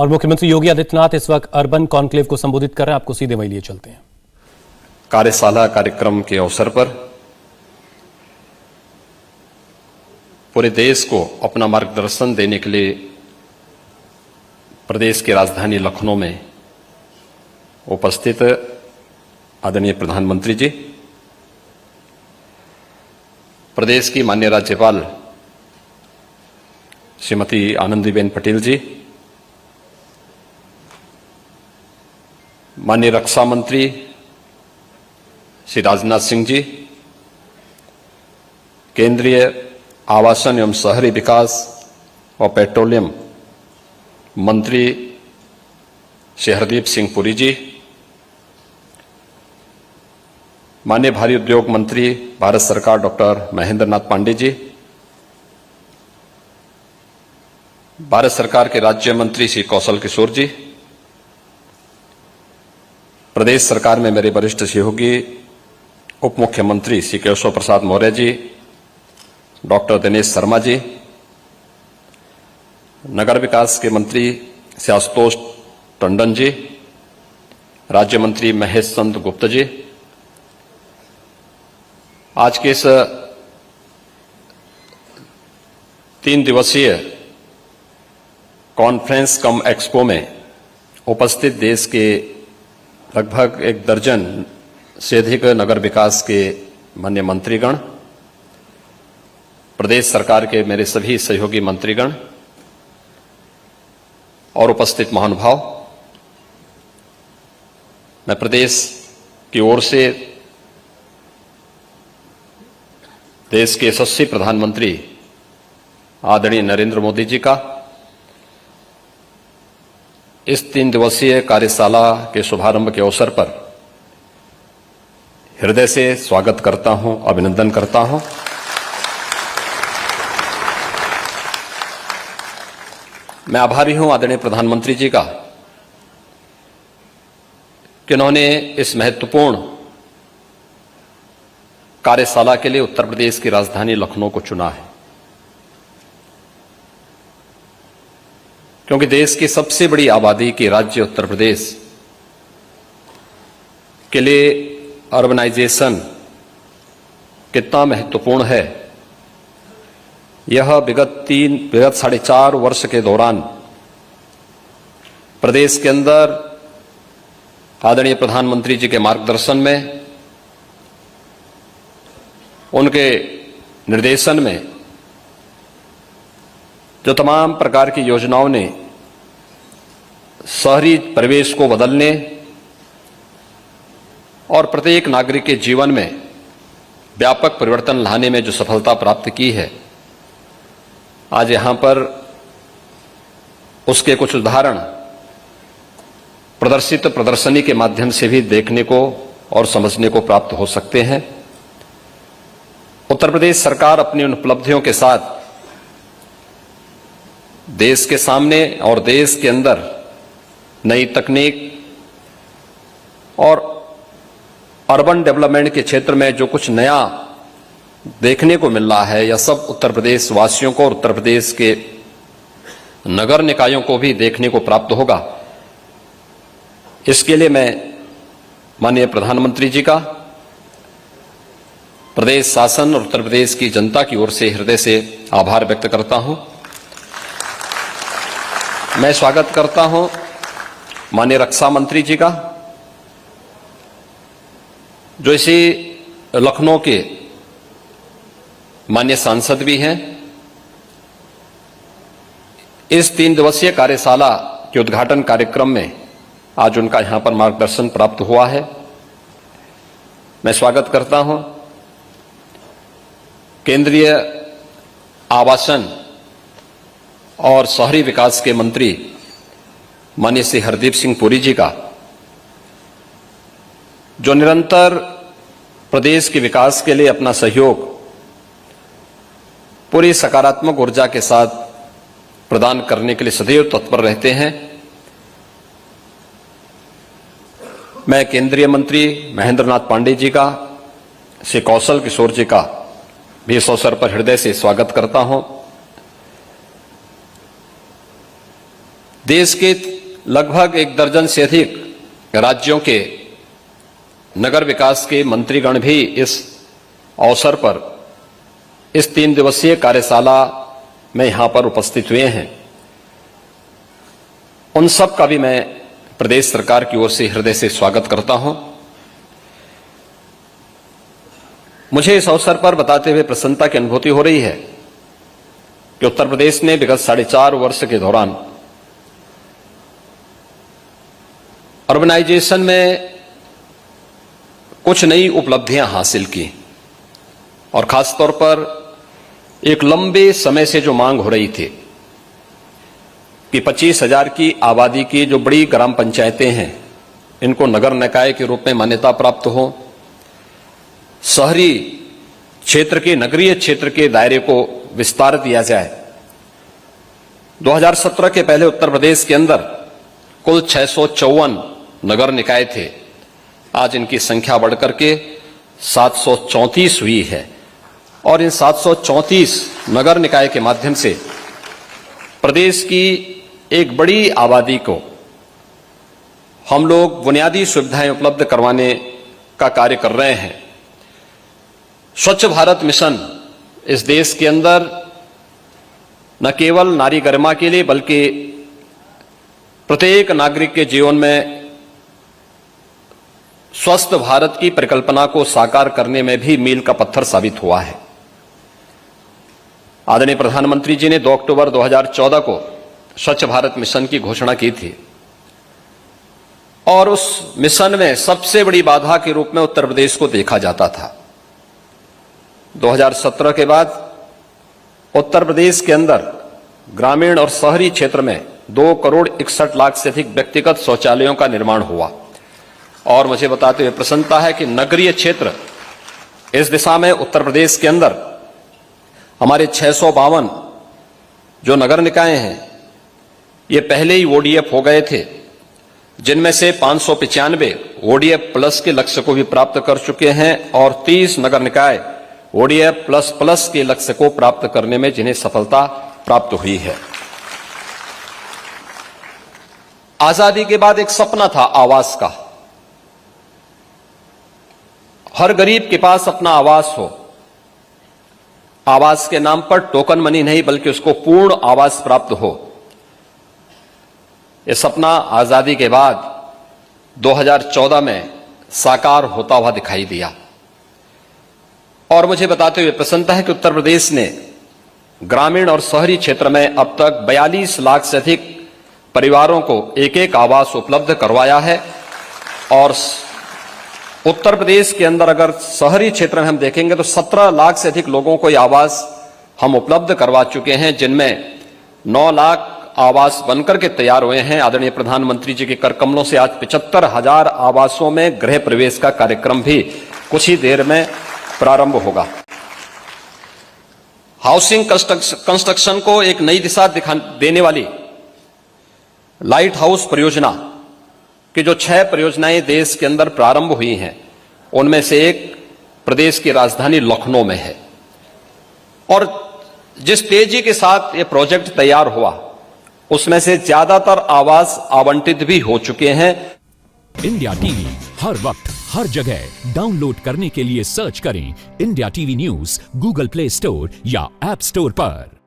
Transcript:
और मुख्यमंत्री योगी आदित्यनाथ इस वक्त अर्बन कॉन्क्लेव को संबोधित कर रहे हैं। आपको सीधे वही लिए चलते हैं। कार्यशाला कार्यक्रम के अवसर पर पूरे देश को अपना मार्गदर्शन देने के लिए प्रदेश की राजधानी लखनऊ में उपस्थित आदरणीय प्रधानमंत्री जी, प्रदेश की माननीय राज्यपाल श्रीमती आनंदीबेन पटेल जी, माननीय रक्षा मंत्री श्री राजनाथ सिंह जी, केंद्रीय आवासन एवं शहरी विकास और पेट्रोलियम मंत्री श्री हरदीप सिंह पुरी जी, माननीय भारी उद्योग मंत्री भारत सरकार डॉक्टर महेंद्र नाथ पांडे जी, भारत सरकार के राज्य मंत्री श्री कौशल किशोर जी, प्रदेश सरकार में मेरे वरिष्ठ सहयोगी उप मुख्यमंत्री श्री केशव प्रसाद मौर्य जी, डॉक्टर दिनेश शर्मा जी, नगर विकास के मंत्री श्री आशुतोष टंडन जी, राज्य मंत्री महेश चंद्र गुप्ता जी, आज के इस 3 दिवसीय कॉन्फ्रेंस कम एक्सपो में उपस्थित देश के लगभग 1 दर्जन से अधिक नगर विकास के माननीय मंत्रीगण, प्रदेश सरकार के मेरे सभी सहयोगी मंत्रीगण और उपस्थित महानुभाव, मैं प्रदेश की ओर से देश के यशस्वी प्रधानमंत्री आदरणीय नरेंद्र मोदी जी का इस 3 दिवसीय कार्यशाला के शुभारंभ के अवसर पर हृदय से स्वागत करता हूं, अभिनंदन करता हूं। मैं आभारी हूं आदरणीय प्रधानमंत्री जी का कि उन्होंने इस महत्वपूर्ण कार्यशाला के लिए उत्तर प्रदेश की राजधानी लखनऊ को चुना है, क्योंकि देश की सबसे बड़ी आबादी के राज्य उत्तर प्रदेश के लिए अर्बनाइजेशन कितना महत्वपूर्ण है, यह विगत 4.5 वर्ष के दौरान प्रदेश के अंदर आदरणीय प्रधानमंत्री जी के मार्गदर्शन में, उनके निर्देशन में जो तमाम प्रकार की योजनाओं ने शहरी परिवेश को बदलने और प्रत्येक नागरिक के जीवन में व्यापक परिवर्तन लाने में जो सफलता प्राप्त की है, आज यहां पर उसके कुछ उदाहरण प्रदर्शित प्रदर्शनी के माध्यम से भी देखने को और समझने को प्राप्त हो सकते हैं। उत्तर प्रदेश सरकार अपनी उन उपलब्धियों के साथ देश के सामने और देश के अंदर नई तकनीक और अर्बन डेवलपमेंट के क्षेत्र में जो कुछ नया देखने को मिल रहा है, यह सब उत्तर प्रदेश वासियों को और उत्तर प्रदेश के नगर निकायों को भी देखने को प्राप्त होगा। इसके लिए मैं माननीय प्रधानमंत्री जी का, प्रदेश शासन और उत्तर प्रदेश की जनता की ओर से हृदय से आभार व्यक्त करता हूं। मैं स्वागत करता हूं माननीय रक्षा मंत्री जी का, जो इसी लखनऊ के माननीय सांसद भी हैं। इस 3 दिवसीय कार्यशाला के उद्घाटन कार्यक्रम में आज उनका यहां पर मार्गदर्शन प्राप्त हुआ है। मैं स्वागत करता हूं केंद्रीय आवासन और शहरी विकास के मंत्री माननीय श्री हरदीप सिंह पुरी जी का, जो निरंतर प्रदेश के विकास के लिए अपना सहयोग पूरी सकारात्मक ऊर्जा के साथ प्रदान करने के लिए सदैव तत्पर रहते हैं। मैं केंद्रीय मंत्री महेंद्र नाथ पांडे जी का, श्री कौशल किशोर जी का भी इस अवसर पर हृदय से स्वागत करता हूं। देश के लगभग 1 दर्जन से अधिक राज्यों के नगर विकास के मंत्रीगण भी इस अवसर पर इस 3 दिवसीय कार्यशाला में यहां पर उपस्थित हुए हैं। उन सब का भी मैं प्रदेश सरकार की ओर से हृदय से स्वागत करता हूं। मुझे इस अवसर पर बताते हुए प्रसन्नता की अनुभूति हो रही है कि उत्तर प्रदेश ने विगत 4.5 वर्ष के दौरान अर्बनाइजेशन में कुछ नई उपलब्धियां हासिल की और खासतौर पर एक लंबे समय से जो मांग हो रही थी कि 25,000 की आबादी की जो बड़ी ग्राम पंचायतें हैं इनको नगर निकाय के रूप में मान्यता प्राप्त हो, शहरी क्षेत्र के नगरीय क्षेत्र के दायरे को विस्तार दिया जाए। 2017 के पहले उत्तर प्रदेश के अंदर कुल 654 नगर निकाय थे, आज इनकी संख्या बढ़कर के 734 हुई है और इन 734 नगर निकाय के माध्यम से प्रदेश की एक बड़ी आबादी को हम लोग बुनियादी सुविधाएं उपलब्ध करवाने का कार्य कर रहे हैं। स्वच्छ भारत मिशन इस देश के अंदर न केवल नारी गरिमा के लिए बल्कि प्रत्येक नागरिक के जीवन में स्वस्थ भारत की परिकल्पना को साकार करने में भी मील का पत्थर साबित हुआ है। आदरणीय प्रधानमंत्री जी ने 2 अक्टूबर 2014 को स्वच्छ भारत मिशन की घोषणा की थी और उस मिशन में सबसे बड़ी बाधा के रूप में उत्तर प्रदेश को देखा जाता था। 2017 के बाद उत्तर प्रदेश के अंदर ग्रामीण और शहरी क्षेत्र में 2,61,00,000 से अधिक व्यक्तिगत शौचालयों का निर्माण हुआ और मुझे बताते हुए प्रसन्नता है कि नगरीय क्षेत्र इस दिशा में उत्तर प्रदेश के अंदर हमारे 652 जो नगर निकाय हैं ये पहले ही ODF हो गए थे, जिनमें से 595 ODF प्लस के लक्ष्य को भी प्राप्त कर चुके हैं और 30 नगर निकाय ODF प्लस प्लस के लक्ष्य को प्राप्त करने में जिन्हें सफलता प्राप्त हुई है। आजादी के बाद एक सपना था आवास का, हर गरीब के पास अपना आवास हो, आवास के नाम पर टोकन मनी नहीं बल्कि उसको पूर्ण आवास प्राप्त हो। यह सपना आजादी के बाद 2014 में साकार होता हुआ दिखाई दिया और मुझे बताते हुए प्रसन्नता है कि उत्तर प्रदेश ने ग्रामीण और शहरी क्षेत्र में अब तक 42 लाख से अधिक परिवारों को एक आवास उपलब्ध करवाया है और उत्तर प्रदेश के अंदर अगर शहरी क्षेत्र में हम देखेंगे तो 17 लाख से अधिक लोगों को यह आवास हम उपलब्ध करवा चुके हैं, जिनमें 9 लाख आवास बनकर के तैयार हुए हैं। आदरणीय प्रधानमंत्री जी के कर कमलों से आज 75,000 आवासों में गृह प्रवेश का कार्यक्रम भी कुछ ही देर में प्रारंभ होगा। हाउसिंग कंस्ट्रक्शन को एक नई दिशा देने वाली लाइट हाउस परियोजना कि जो 6 परियोजनाएं देश के अंदर प्रारंभ हुई हैं उनमें से एक प्रदेश की राजधानी लखनऊ में है और जिस तेजी के साथ ये प्रोजेक्ट तैयार हुआ उसमें से ज्यादातर आवास आवंटित भी हो चुके हैं। इंडिया टीवी हर वक्त हर जगह डाउनलोड करने के लिए सर्च करें India TV news Google play store या ऐप स्टोर पर।